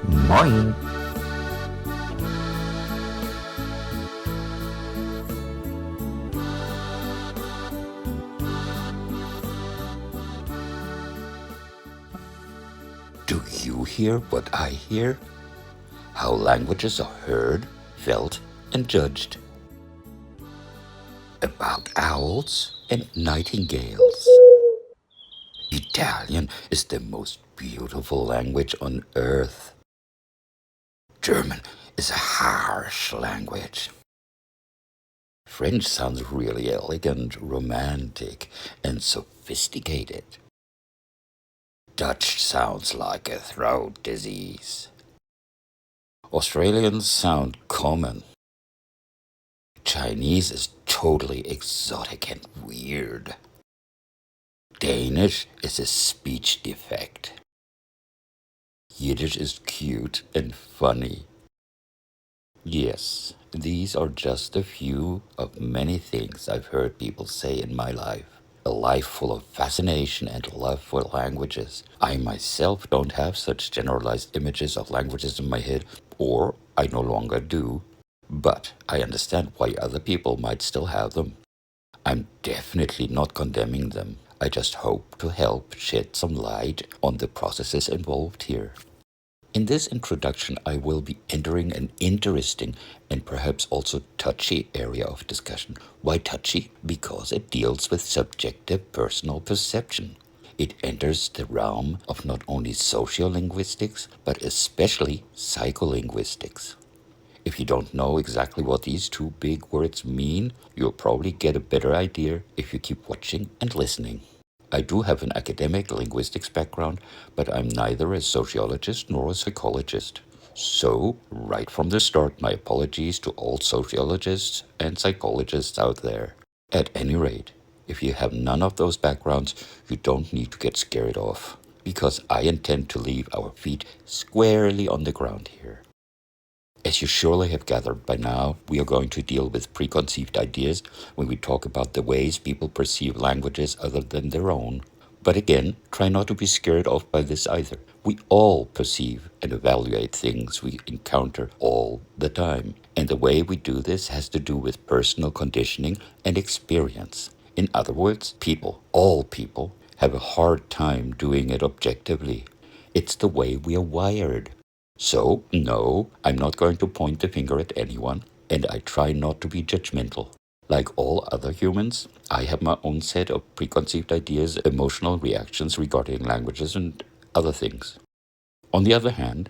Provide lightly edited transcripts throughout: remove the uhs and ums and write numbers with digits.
MOIN. Do you hear what I hear? How languages are heard, felt, and judged. About owls and nightingales. Italian is the most beautiful language on earth. German is a harsh language. French sounds really elegant, romantic, and sophisticated. Dutch sounds like a throat disease. Australians sound common. Chinese is totally exotic and weird. Danish is a speech defect. Yiddish is cute and funny. Yes, these are just a few of many things I've heard people say in my life. A life full of fascination and love for languages. I myself don't have such generalized images of languages in my head, or I no longer do. But I understand why other people might still have them. I'm definitely not condemning them. I just hope to help shed some light on the processes involved here. In this introduction, I will be entering an interesting and perhaps also touchy area of discussion. Why touchy? Because it deals with subjective personal perception. It enters the realm of not only sociolinguistics, but especially psycholinguistics. If you don't know exactly what these two big words mean, you'll probably get a better idea if you keep watching and listening. I do have an academic linguistics background, but I'm neither a sociologist nor a psychologist. So, right from the start, my apologies to all sociologists and psychologists out there. At any rate, if you have none of those backgrounds, you don't need to get scared off, because I intend to leave our feet squarely on the ground here. As you surely have gathered by now, we are going to deal with preconceived ideas when we talk about the ways people perceive languages other than their own. But again, try not to be scared off by this either. We all perceive and evaluate things we encounter all the time. And the way we do this has to do with personal conditioning and experience. In other words, people, all people, have a hard time doing it objectively. It's the way we are wired. So, no, I'm not going to point the finger at anyone, and I try not to be judgmental. Like all other humans, I have my own set of preconceived ideas, emotional reactions regarding languages and other things. On the other hand,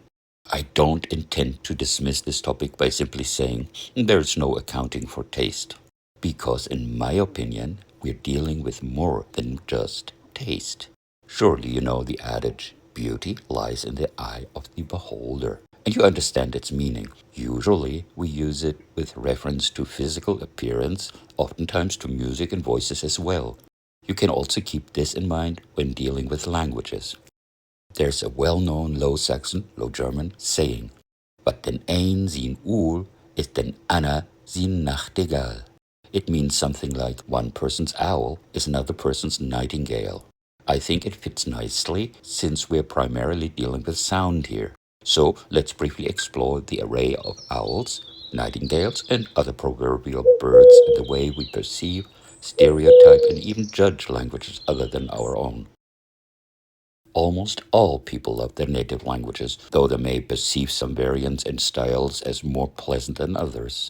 I don't intend to dismiss this topic by simply saying there's no accounting for taste. Because in my opinion, we're dealing with more than just taste. Surely you know the adage, beauty lies in the eye of the beholder. And you understand its meaning. Usually, we use it with reference to physical appearance, oftentimes to music and voices as well. You can also keep this in mind when dealing with languages. There's a well-known Low Saxon, Low German saying, "Wat den een zien uur is den ander zien nachtegaal." It means something like one person's owl is another person's nightingale. I think it fits nicely since we're primarily dealing with sound here. So let's briefly explore the array of owls, nightingales, and other proverbial birds and the way we perceive, stereotype, and even judge languages other than our own. Almost all people love their native languages, though they may perceive some variants and styles as more pleasant than others.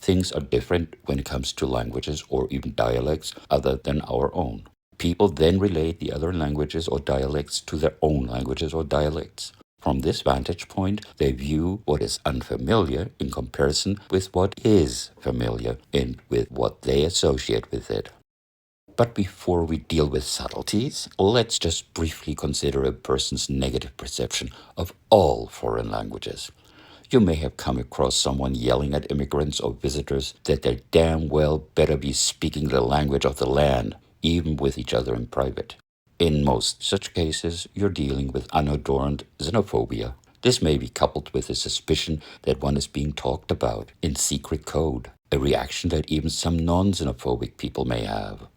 Things are different when it comes to languages or even dialects other than our own. People then relate the other languages or dialects to their own languages or dialects. From this vantage point, they view what is unfamiliar in comparison with what is familiar and with what they associate with it. But before we deal with subtleties, let's just briefly consider a person's negative perception of all foreign languages. You may have come across someone yelling at immigrants or visitors that they damn well better be speaking the language of the land, even with each other in private. In most such cases, you're dealing with unadorned xenophobia. This may be coupled with a suspicion that one is being talked about in secret code, a reaction that even some non-xenophobic people may have.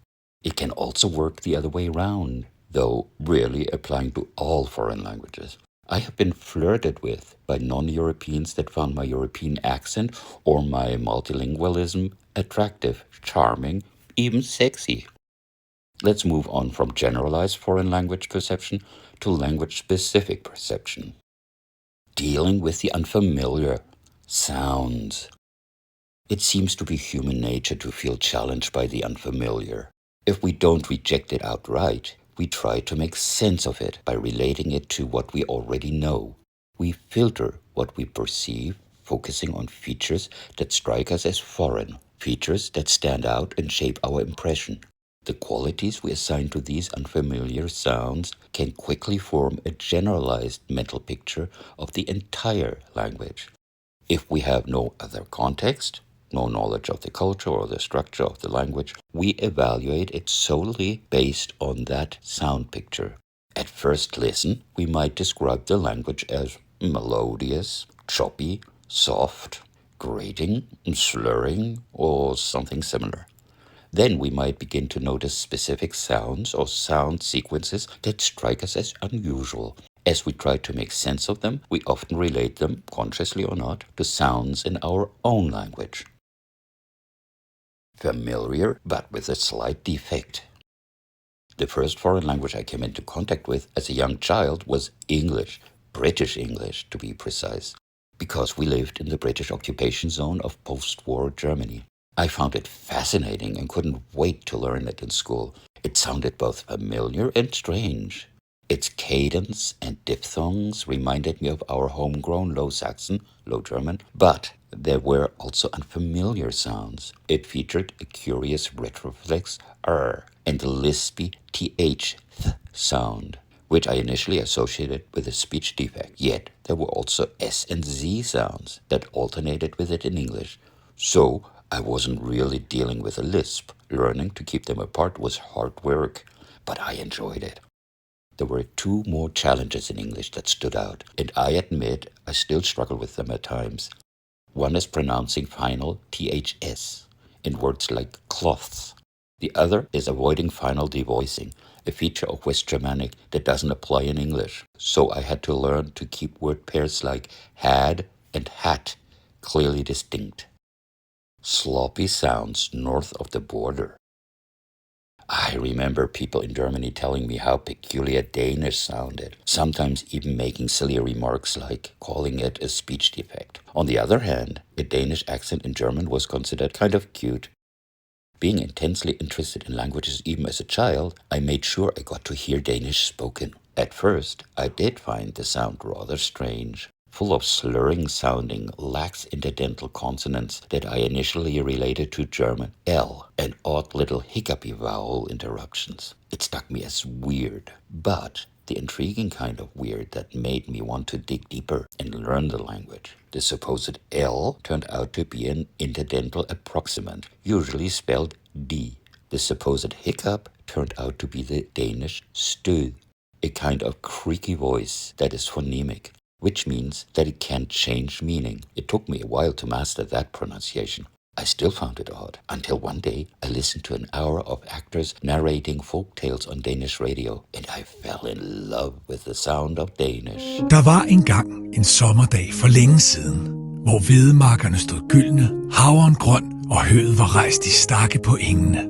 It can also work the other way around, though rarely applying to all foreign languages. I have been flirted with by non-Europeans that found my European accent or my multilingualism attractive, charming, even sexy. Let's move on from generalized foreign language perception to language-specific perception. Dealing with the unfamiliar, sounds. It seems to be human nature to feel challenged by the unfamiliar. If we don't reject it outright, we try to make sense of it by relating it to what we already know. We filter what we perceive, focusing on features that strike us as foreign, features that stand out and shape our impression. The qualities we assign to these unfamiliar sounds can quickly form a generalized mental picture of the entire language. If we have no other context, no knowledge of the culture or the structure of the language, we evaluate it solely based on that sound picture. At first listen, we might describe the language as melodious, choppy, soft, grating, slurring, or something similar. Then we might begin to notice specific sounds or sound sequences that strike us as unusual. As we try to make sense of them, we often relate them, consciously or not, to sounds in our own language. Familiar, but with a slight defect. The first foreign language I came into contact with as a young child was English, British English to be precise, because we lived in the British occupation zone of post-war Germany. I found it fascinating and couldn't wait to learn it in school. It sounded both familiar and strange. Its cadence and diphthongs reminded me of our homegrown Low Saxon, Low German, but there were also unfamiliar sounds. It featured a curious retroflex R and the lispy th sound, which I initially associated with a speech defect. Yet there were also S and Z sounds that alternated with it in English. So I wasn't really dealing with a lisp. Learning to keep them apart was hard work, but I enjoyed it. There were two more challenges in English that stood out, and I admit I still struggle with them at times. One is pronouncing final ths in words like cloths. The other is avoiding final devoicing, a feature of West Germanic that doesn't apply in English. So I had to learn to keep word pairs like had and hat clearly distinct. Sloppy sounds north of the border. I remember people in Germany telling me how peculiar Danish sounded, sometimes even making silly remarks like calling it a speech defect. On the other hand, a Danish accent in German was considered kind of cute. Being intensely interested in languages even as a child, I made sure I got to hear Danish spoken. At first, I did find the sound rather strange, full of slurring sounding, lax interdental consonants that I initially related to German L, and odd little hiccupy vowel interruptions. It struck me as weird, but the intriguing kind of weird that made me want to dig deeper and learn the language. The supposed L turned out to be an interdental approximant, usually spelled D. The supposed hiccup turned out to be the Danish stød, a kind of creaky voice that is phonemic, which means that it can change meaning. It took me a while to master that pronunciation. I still found it odd, until one day I listened to an hour of actors narrating folk tales on Danish radio, and I fell in love with the sound of Danish. Der var engang en sommerdag for længe siden, hvor hvedemarkerne stod gyldne, havren grøn og høet var rejst i stakke på engene.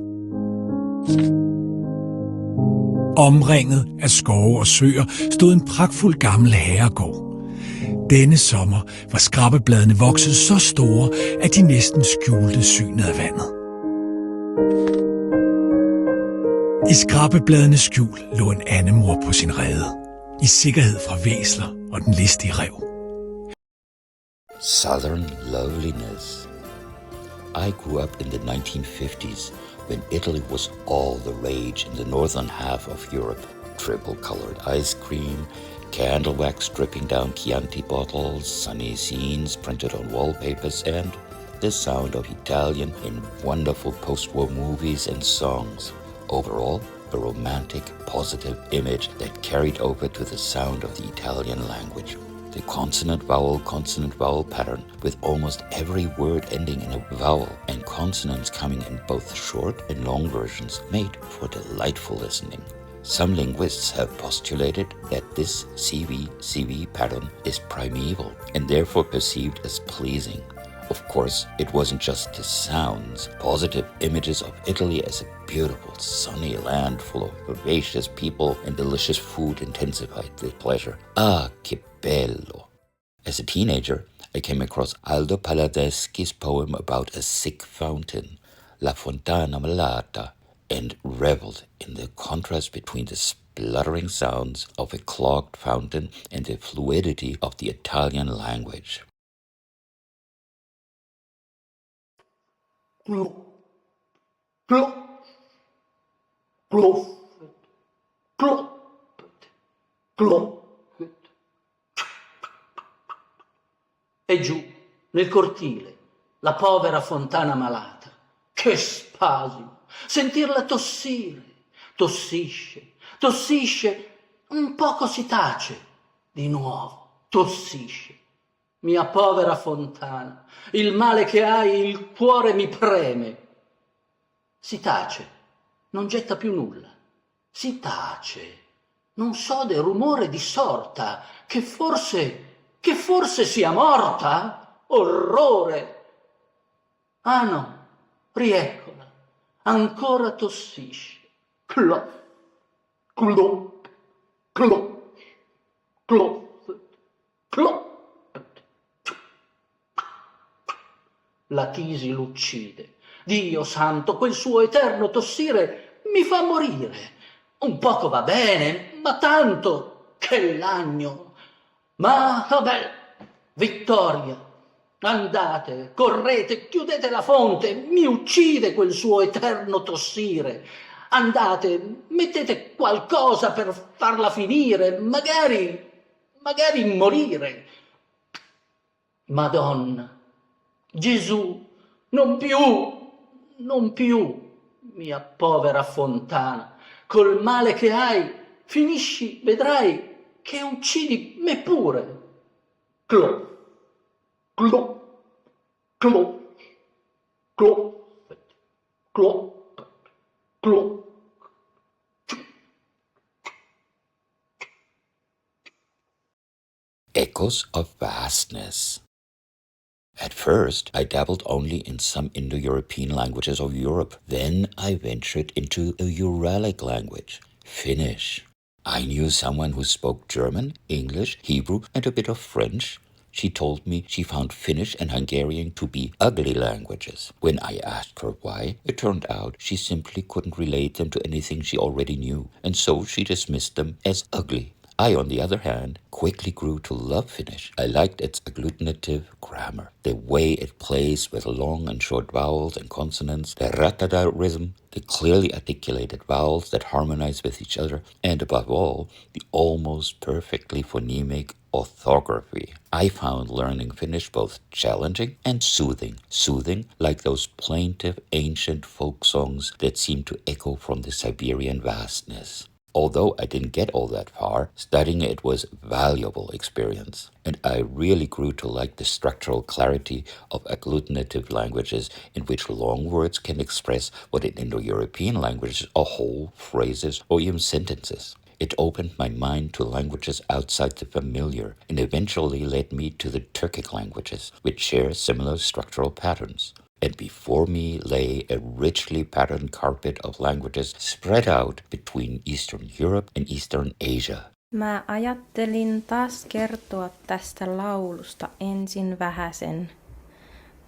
Omringet af skove og søer stod en pragtfuld gammel herregård. Denne sommer var skrabbebladene vokset så store, at de næsten skjulte synet af vandet. I skrabbebladenes skjul lå en andemor på sin rede, i sikkerhed fra væsler og den listige ræv. Southern loveliness. I grew up in the 1950s when Italy was all the rage in the northern half of Europe. Triple-colored ice cream, candle wax dripping down Chianti bottles, sunny scenes printed on wallpapers, and the sound of Italian in wonderful post-war movies and songs. Overall, a romantic, positive image that carried over to the sound of the Italian language. The consonant-vowel pattern, with almost every word ending in a vowel and consonants coming in both short and long versions, made for delightful listening. Some linguists have postulated that this CV pattern is primeval and therefore perceived as pleasing. Of course, it wasn't just the sounds. Positive images of Italy as a beautiful, sunny land full of vivacious people and delicious food intensified the pleasure. Ah, che bello! As a teenager, I came across Aldo Paladeschi's poem about a sick fountain, La Fontana Malata, and reveled in the contrast between the spluttering sounds of a clogged fountain and the fluidity of the Italian language. E giù, nel cortile, la povera fontana malata. Che spasimo! Sentirla tossire. Tossisce, un poco si tace. Di nuovo, tossisce. Mia povera fontana, il male che hai, il cuore mi preme. Si tace, non getta più nulla. Si tace, non sode rumore di sorta, che forse sia morta? Orrore! Ah no, rieccola, ancora tossisce. Clop, clop, clop, clop, clop. La tisi l'uccide. Dio santo, quel suo eterno tossire mi fa morire. Un poco va bene, ma tanto che lagno. Ma, vabbè, Vittoria, andate, correte, chiudete la fonte, mi uccide quel suo eterno tossire. Andate, mettete qualcosa per farla finire, magari morire. Madonna, Gesù, non più, mia povera fontana, col male che hai, finisci, vedrai, che uccidi me pure. Clop, clop, clop, clop, clop, clop. Echoes of vastness. At first, I dabbled only in some Indo-European languages of Europe. Then I ventured into a Uralic language, Finnish. I knew someone who spoke German, English, Hebrew, and a bit of French. She told me she found Finnish and Hungarian to be ugly languages. When I asked her why, it turned out she simply couldn't relate them to anything she already knew, and so she dismissed them as ugly. I, on the other hand, quickly grew to love Finnish. I liked its agglutinative grammar, the way it plays with long and short vowels and consonants, the ratada rhythm, the clearly articulated vowels that harmonize with each other, and above all, the almost perfectly phonemic orthography. I found learning Finnish both challenging and soothing. Soothing, like those plaintive ancient folk songs that seem to echo from the Siberian vastness. Although I didn't get all that far, studying it was a valuable experience, and I really grew to like the structural clarity of agglutinative languages in which long words can express what in Indo-European languages are whole phrases or even sentences. It opened my mind to languages outside the familiar and eventually led me to the Turkic languages, which share similar structural patterns. And before me lay a richly patterned carpet of languages spread out between Eastern Europe and Eastern Asia. Mä ajattelin taas kertoa tästä laulusta ensin vähäsen.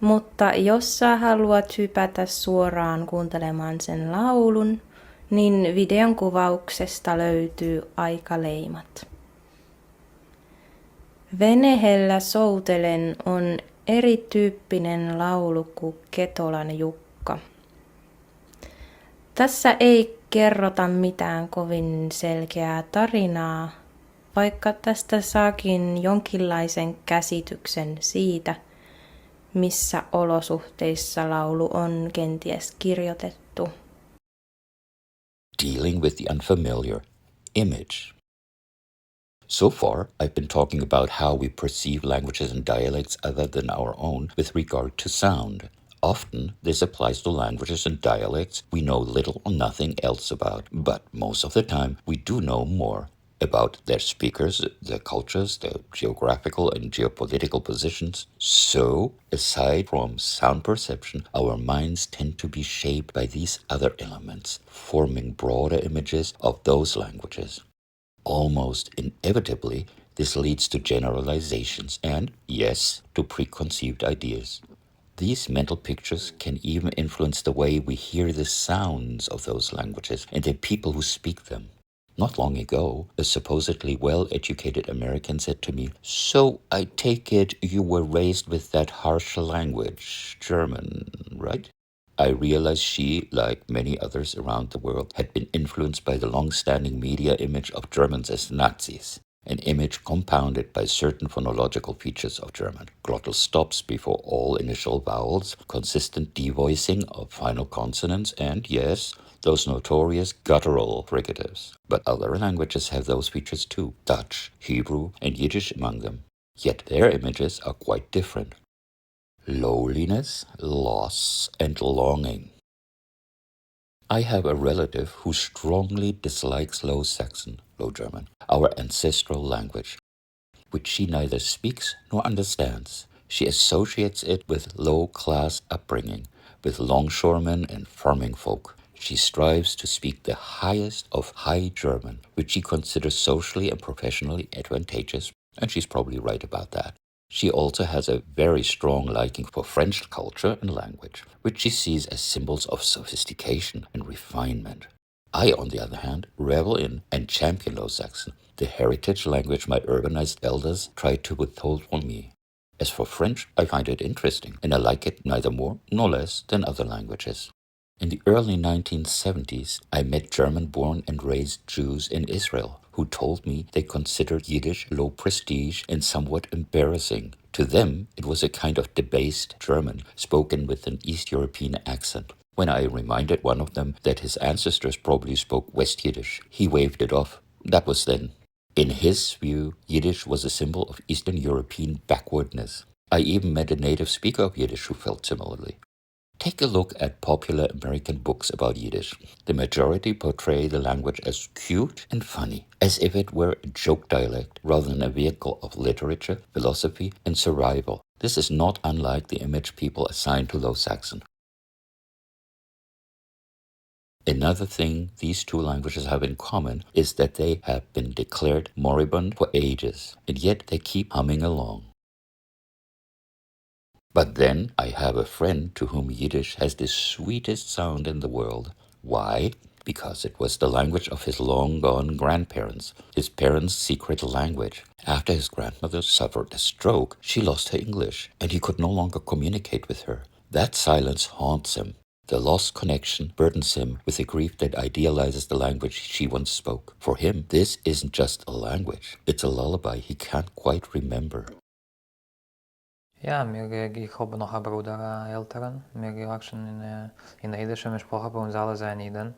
Mutta jos sä haluat hypätä suoraan kuuntelemaan sen laulun, niin videon kuvauksesta löytyy aikaleimat. Venehellä soutelen on erityyppinen laulu kuin Ketolan Jukka. Tässä ei kerrota mitään kovin selkeää tarinaa, vaikka tästä saakin jonkinlaisen käsityksen siitä, missä olosuhteissa laulu on kenties kirjoitettu. Dealing with the unfamiliar, image. So far, I've been talking about how we perceive languages and dialects other than our own with regard to sound. Often, this applies to languages and dialects we know little or nothing else about, but most of the time we do know more about their speakers, their cultures, their geographical and geopolitical positions. So, aside from sound perception, our minds tend to be shaped by these other elements, forming broader images of those languages. Almost inevitably, this leads to generalizations and, yes, to preconceived ideas. These mental pictures can even influence the way we hear the sounds of those languages and the people who speak them. Not long ago, a supposedly well-educated American said to me, "So I take it you were raised with that harsh language, German, right?" I realized she, like many others around the world, had been influenced by the long-standing media image of Germans as Nazis, an image compounded by certain phonological features of German. Glottal stops before all initial vowels, consistent devoicing of final consonants, and, yes, those notorious guttural fricatives. But other languages have those features too, Dutch, Hebrew, and Yiddish among them. Yet their images are quite different. Loneliness, loss, and longing. I have a relative who strongly dislikes Low Saxon, Low German, our ancestral language, which she neither speaks nor understands. She associates it with low-class upbringing, with longshoremen and farming folk. She strives to speak the highest of High German, which she considers socially and professionally advantageous, and she's probably right about that. She also has a very strong liking for French culture and language, which she sees as symbols of sophistication and refinement. I, on the other hand, revel in and champion Low Saxon, the heritage language my urbanized elders tried to withhold from me. As for French, I find it interesting, and I like it neither more nor less than other languages. In the early 1970s, I met German-born and raised Jews in Israel who told me they considered Yiddish low prestige and somewhat embarrassing. To them, it was a kind of debased German, spoken with an East European accent. When I reminded one of them that his ancestors probably spoke West Yiddish, he waved it off. That was then. In his view, Yiddish was a symbol of Eastern European backwardness. I even met a native speaker of Yiddish who felt similarly. Take a look at popular American books about Yiddish. The majority portray the language as cute and funny, as if it were a joke dialect rather than a vehicle of literature, philosophy, and survival. This is not unlike the image people assign to Low Saxon. Another thing these two languages have in common is that they have been declared moribund for ages, and yet they keep humming along. But then I have a friend to whom Yiddish has the sweetest sound in the world. Why? Because it was the language of his long-gone grandparents, his parents' secret language. After his grandmother suffered a stroke, she lost her English, and he could no longer communicate with her. That silence haunts him. The lost connection burdens him with the grief that idealizes the language she once spoke. For him, this isn't just a language. It's a lullaby he can't quite remember. Ja, ich habe noch einen Bruder, einen älteren. Wir gewachsen in der jüdischen Sprache, bei uns alle sind Jiden.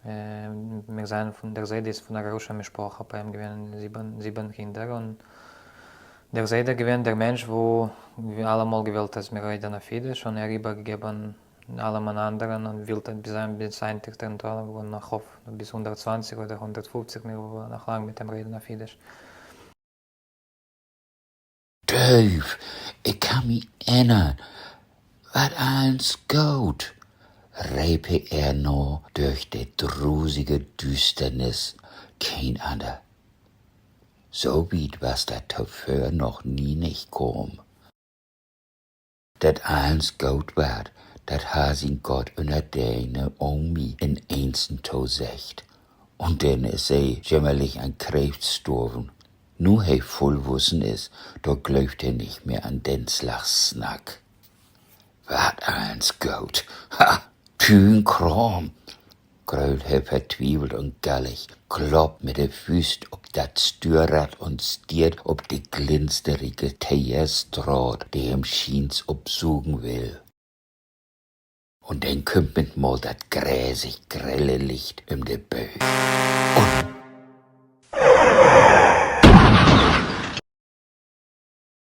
Wir sind von der Seite ist von der russischen Sprache, bei ihm gewesen sieben Kinder. Und der Seite gewesen der Mensch, wo wir allemal gewählt haben, wir reden auf Jiddisch und übergegeben allem an anderen und will dann bis ein Territorium, wo nach Hof bis 120 oder 150, wir noch lang mit dem Reden auf Jiddisch. Dave, ik kan me erinnern, wat eens goud, reep nou durch de drusige Düsternis, kein ander. So weit was dat tevoren nog niet kom. Dat eens goud werd, dat has in God onder deine om mij in eensten toezegd. Und dann is jämmerlich an Krebs gestorben. Nu hij volwassen is, da glaubt nicht mehr an den Slagsnack. Wat eens goud, ha, tüen kram. Grölt hij vertwiebelt und gallig, kloppt mit de Füßt op dat Steuerrad und stiert op de glinsterige Teierstraat, die hem schiens opsuchen will. Und dann kommt mit mal dat gräsig grelle Licht de Böe. Und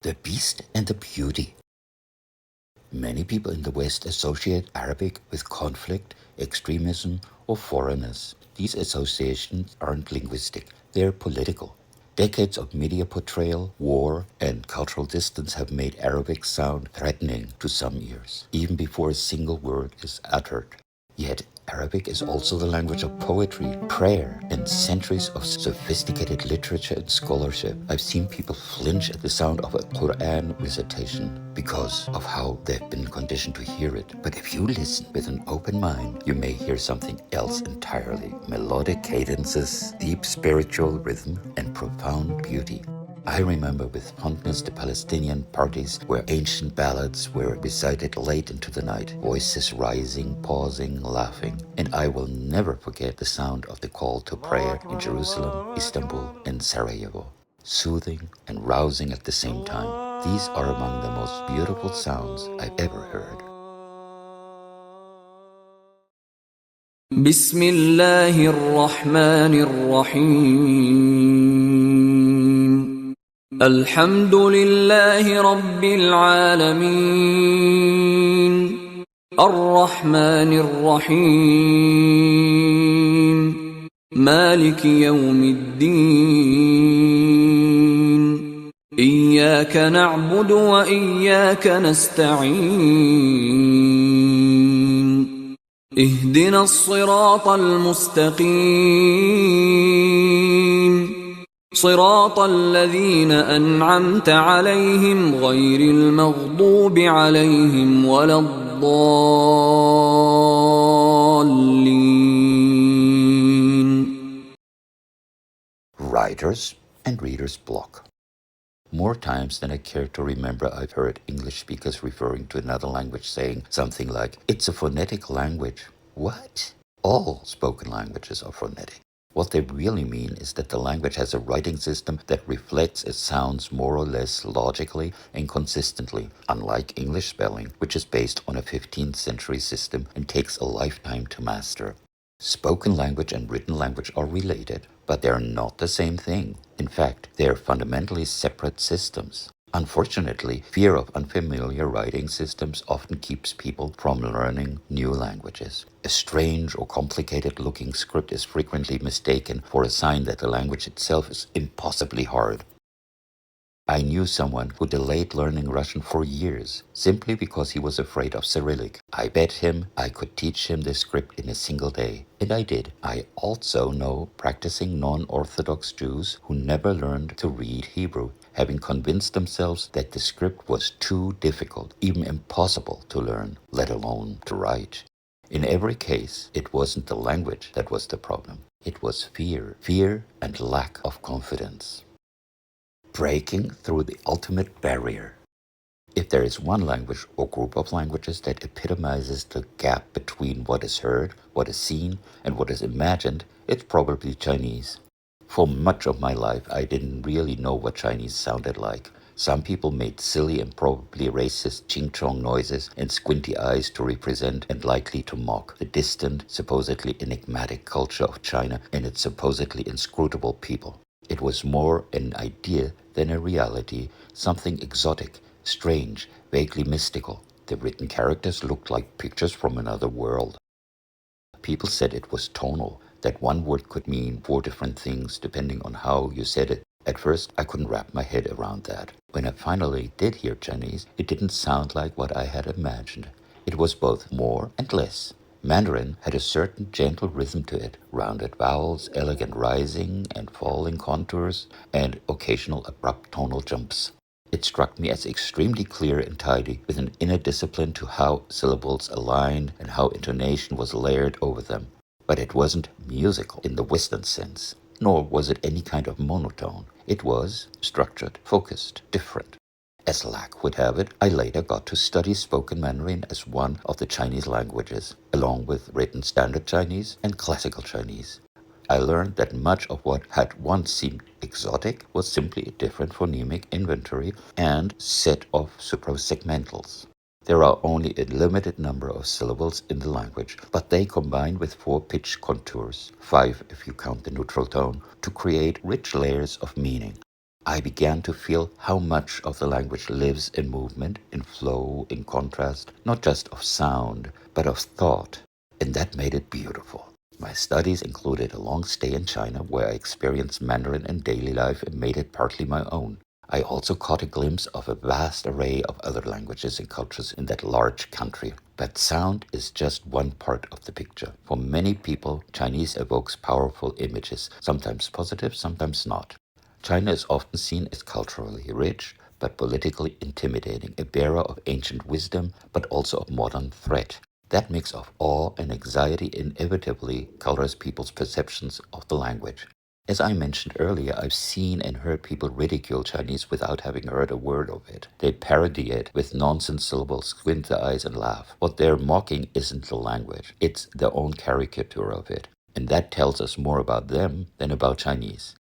The Beast and the Beauty. Many people in the West associate Arabic with conflict, extremism, or foreignness. These associations aren't linguistic, they're political. Decades of media portrayal, war, and cultural distance have made Arabic sound threatening to some ears, even before a single word is uttered. Yet, Arabic is also the language of poetry, prayer, and centuries of sophisticated literature and scholarship. I've seen people flinch at the sound of a Quran recitation because of how they've been conditioned to hear it. But if you listen with an open mind, you may hear something else entirely. Melodic cadences, deep spiritual rhythm, and profound beauty. I remember with fondness the Palestinian parties where ancient ballads were recited late into the night, voices rising, pausing, laughing. And I will never forget the sound of the call to prayer in Jerusalem, Istanbul, and Sarajevo. Soothing and rousing at the same time. These are among the most beautiful sounds I've ever heard. بسم الله الرحمن الرحيم الحمد لله رب العالمين الرحمن الرحيم مالك يوم الدين إياك نعبد وإياك نستعين اهدنا الصراط المستقيم صراط الذين أنعمت عليهم غير المغضوب عليهم ولا الضالين. Writer's and reader's block. More times than I care to remember, I've heard English speakers referring to another language saying something like, "It's a phonetic language." What? All spoken languages are phonetic. What they really mean is that the language has a writing system that reflects its sounds more or less logically and consistently, unlike English spelling, which is based on a 15th century system and takes a lifetime to master. Spoken language and written language are related, but they are not the same thing. In fact, they are fundamentally separate systems. Unfortunately, fear of unfamiliar writing systems often keeps people from learning new languages. A strange or complicated-looking script is frequently mistaken for a sign that the language itself is impossibly hard. I knew someone who delayed learning Russian for years, simply because he was afraid of Cyrillic. I bet him I could teach him the script in a single day, and I did. I also know practicing non-Orthodox Jews who never learned to read Hebrew, having convinced themselves that the script was too difficult, even impossible to learn, let alone to write. In every case, it wasn't the language that was the problem. It was fear and lack of confidence. Breaking through the ultimate barrier. If there is one language or group of languages that epitomizes the gap between what is heard, what is seen, and what is imagined, it's probably Chinese. For much of my life, I didn't really know what Chinese sounded like. Some people made silly and probably racist ching-chong noises and squinty eyes to represent and likely to mock the distant, supposedly enigmatic culture of China and its supposedly inscrutable people. It was more an idea than a reality, something exotic, strange, vaguely mystical. The written characters looked like pictures from another world. People said it was tonal, that one word could mean 4 different things depending on how you said it. At first, I couldn't wrap my head around that. When I finally did hear Chinese, it didn't sound like what I had imagined. It was both more and less. Mandarin had a certain gentle rhythm to it, rounded vowels, elegant rising and falling contours, and occasional abrupt tonal jumps. It struck me as extremely clear and tidy, with an inner discipline to how syllables aligned and how intonation was layered over them. But it wasn't musical in the Western sense, nor was it any kind of monotone. It was structured, focused, different. As luck would have it, I later got to study spoken Mandarin as one of the Chinese languages, along with written Standard Chinese and Classical Chinese. I learned that much of what had once seemed exotic was simply a different phonemic inventory and set of suprasegmentals. There are only a limited number of syllables in the language, but they combine with 4 pitch contours, 5 if you count the neutral tone, to create rich layers of meaning. I began to feel how much of the language lives in movement, in flow, in contrast, not just of sound, but of thought. And that made it beautiful. My studies included a long stay in China where I experienced Mandarin in daily life and made it partly my own. I also caught a glimpse of a vast array of other languages and cultures in that large country. But sound is just one part of the picture. For many people, Chinese evokes powerful images, sometimes positive, sometimes not. China is often seen as culturally rich, but politically intimidating, a bearer of ancient wisdom, but also of modern threat. That mix of awe and anxiety inevitably colors people's perceptions of the language. As I mentioned earlier, I've seen and heard people ridicule Chinese without having heard a word of it. They parody it with nonsense syllables, squint their eyes and laugh. What they're mocking isn't the language, it's their own caricature of it. And that tells us more about them than about Chinese.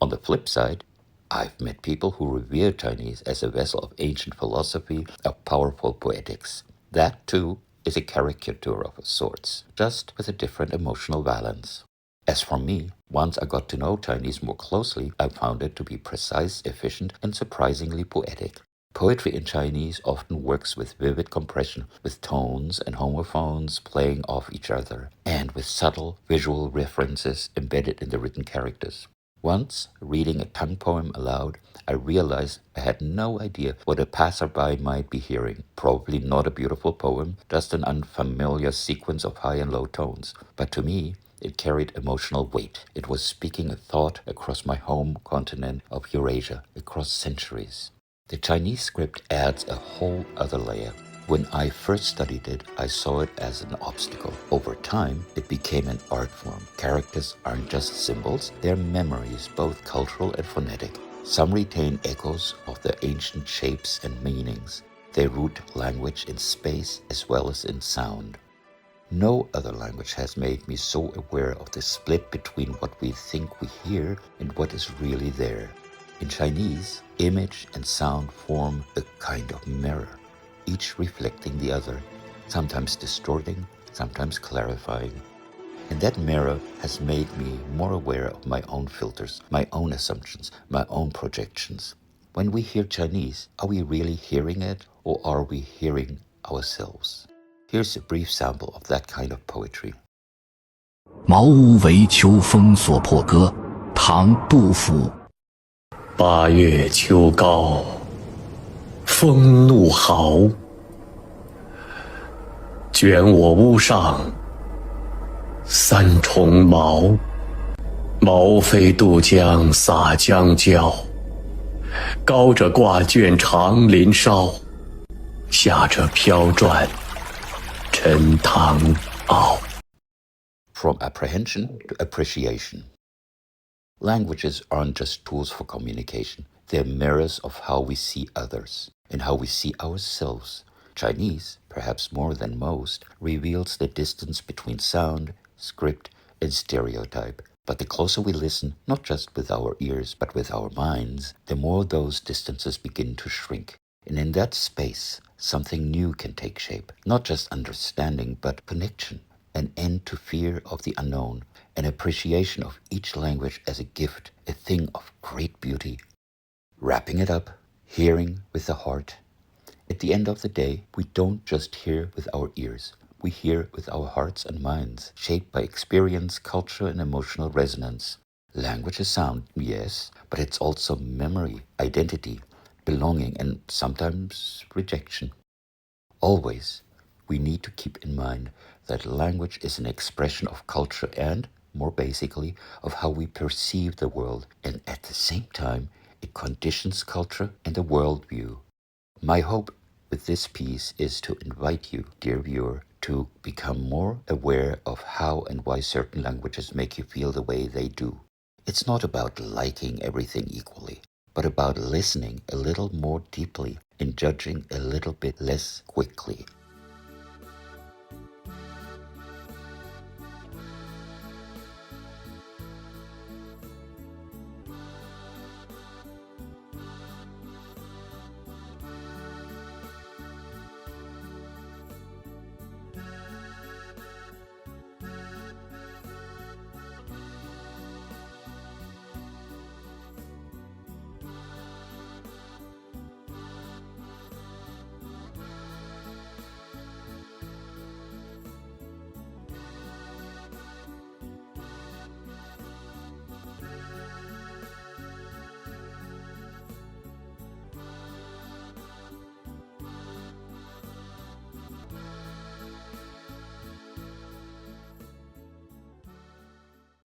On the flip side, I've met people who revere Chinese as a vessel of ancient philosophy, of powerful poetics. That, too, is a caricature of sorts, just with a different emotional balance. As for me, once I got to know Chinese more closely, I found it to be precise, efficient, and surprisingly poetic. Poetry in Chinese often works with vivid compression, with tones and homophones playing off each other, and with subtle visual references embedded in the written characters. Once, reading a tongue poem aloud, I realized I had no idea what a passerby might be hearing. Probably not a beautiful poem, just an unfamiliar sequence of high and low tones. But to me, it carried emotional weight. It was speaking a thought across my home continent of Eurasia, across centuries. The Chinese script adds a whole other layer. When I first studied it, I saw it as an obstacle. Over time, it became an art form. Characters aren't just symbols, they're memories, both cultural and phonetic. Some retain echoes of their ancient shapes and meanings. They root language in space as well as in sound. No other language has made me so aware of the split between what we think we hear and what is really there. In Chinese, image and sound form a kind of mirror, each reflecting the other, sometimes distorting, sometimes clarifying. And that mirror has made me more aware of my own filters, my own assumptions, my own projections. When we hear Chinese, are we really hearing it, or are we hearing ourselves? Here's a brief sample of that kind of poetry. 茅屋为秋风所破歌，唐·杜甫。八月秋高，风怒号，卷我屋上三重茅。茅飞渡江洒江郊，高者挂卷长林梢，下者飘转沉塘坳。 From apprehension to appreciation. Languages aren't just tools for communication. They're mirrors of how we see others and how we see ourselves. Chinese, perhaps more than most, reveals the distance between sound, script, and stereotype. But the closer we listen, not just with our ears, but with our minds, the more those distances begin to shrink. And in that space, something new can take shape. Not just understanding, but connection. An end to fear of the unknown, an appreciation of each language as a gift, a thing of great beauty. Wrapping it up, hearing with the heart. At the end of the day, we don't just hear with our ears. We hear with our hearts and minds, shaped by experience, culture, and emotional resonance. Language is sound, yes, but it's also memory, identity, belonging, and sometimes rejection. Always, we need to keep in mind that language is an expression of culture and, more basically, of how we perceive the world, and at the same time, it conditions culture and the worldview. My hope with this piece is to invite you, dear viewer, to become more aware of how and why certain languages make you feel the way they do. It's not about liking everything equally, but about listening a little more deeply and judging a little bit less quickly.